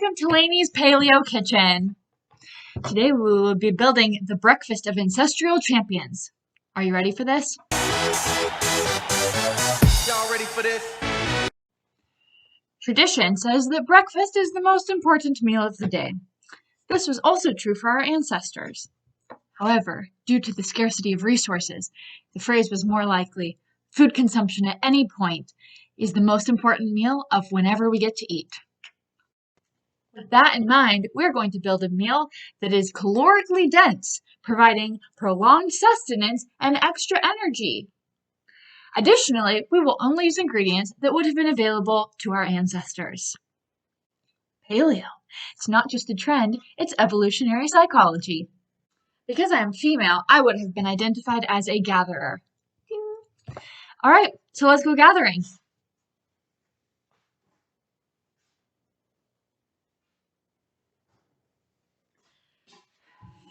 welcome to Lainey's Paleo Kitchen. Today we will be building the breakfast of ancestral champions. Are you ready for this? Y'all ready for this? Tradition says that breakfast is the most important meal of the day. This was also true for our ancestors. However, due to the scarcity of resources, the phrase was more likely, food consumption at any point is the most important meal of whenever we get to eat. With that in mind, we're going to build a meal that is calorically dense, providing prolonged sustenance and extra energy. Additionally, we will only use ingredients that would have been available to our ancestors. Paleo. It's not just a trend, it's evolutionary psychology. Because I am female, I would have been identified as a gatherer. All right, so let's go gathering.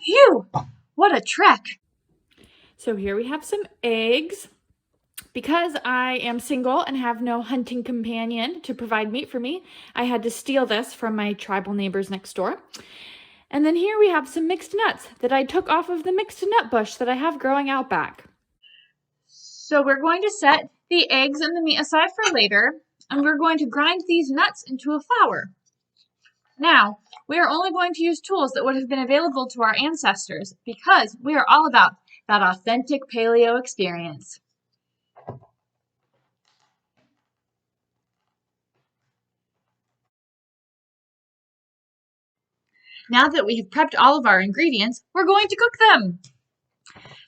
Phew, what a trek. So here we have some eggs. Because I am single and have no hunting companion to provide meat for me, I had to steal this from my tribal neighbors next door. And then here we have some mixed nuts that I took off of the mixed nut bush that I have growing out back. So we're going to set the eggs and the meat aside for later, and we're going to grind these nuts into a flour. Now, we are only going to use tools that would have been available to our ancestors because we are all about that authentic paleo experience. Now that we have prepped all of our ingredients, we're going to cook them.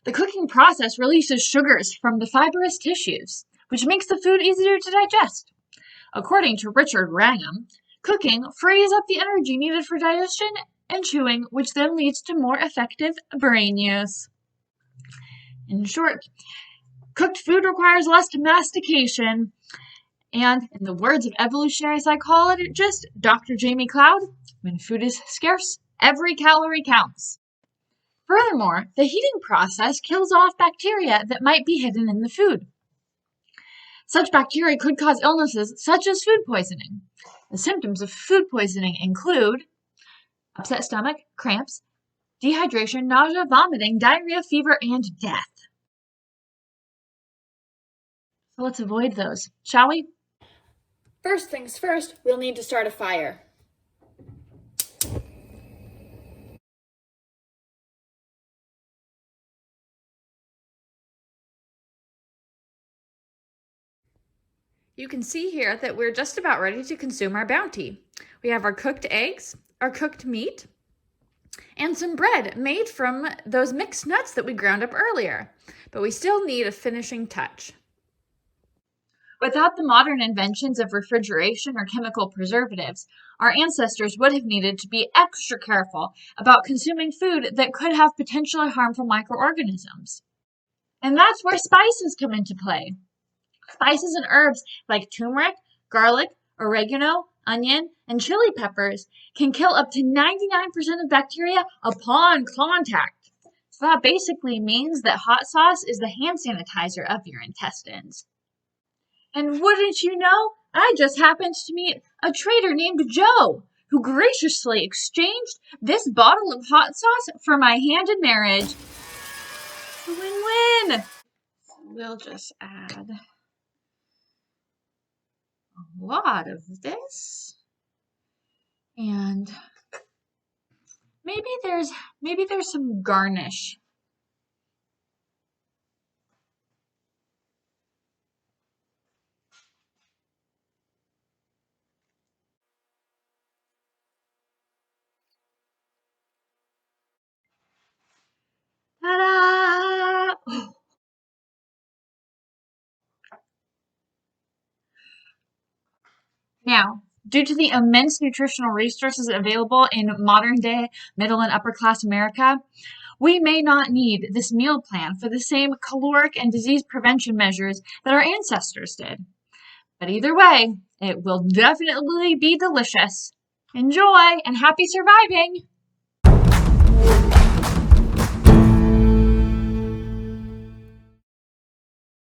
The cooking process releases sugars from the fibrous tissues, which makes the food easier to digest. According to Richard Wrangham, cooking frees up the energy needed for digestion and chewing, which then leads to more effective brain use. In short, cooked food requires less mastication, and in the words of evolutionary psychologist Dr. Jamie Cloud, when food is scarce, every calorie counts. Furthermore, the heating process kills off bacteria that might be hidden in the food. Such bacteria could cause illnesses such as food poisoning. The symptoms of food poisoning include upset stomach, cramps, dehydration, nausea, vomiting, diarrhea, fever, and death. So let's avoid those, shall we? First things first, we'll need to start a fire. You can see here that we're just about ready to consume our bounty. We have our cooked eggs, our cooked meat, and some bread made from those mixed nuts that we ground up earlier. But we still need a finishing touch. Without the modern inventions of refrigeration or chemical preservatives, our ancestors would have needed to be extra careful about consuming food that could have potentially harmful microorganisms. And that's where spices come into play. Spices and herbs like turmeric, garlic, oregano, onion, and chili peppers can kill up to 99% of bacteria upon contact. So that basically means that hot sauce is the hand sanitizer of your intestines. And wouldn't you know, I just happened to meet a trader named Joe, who graciously exchanged this bottle of hot sauce for my hand in marriage. Win-win! We'll just add a lot of this. And maybe there's some garnish. Ta-da! Oh. Now, due to the immense nutritional resources available in modern-day middle and upper-class America, we may not need this meal plan for the same caloric and disease prevention measures that our ancestors did. But either way, it will definitely be delicious. Enjoy and happy surviving!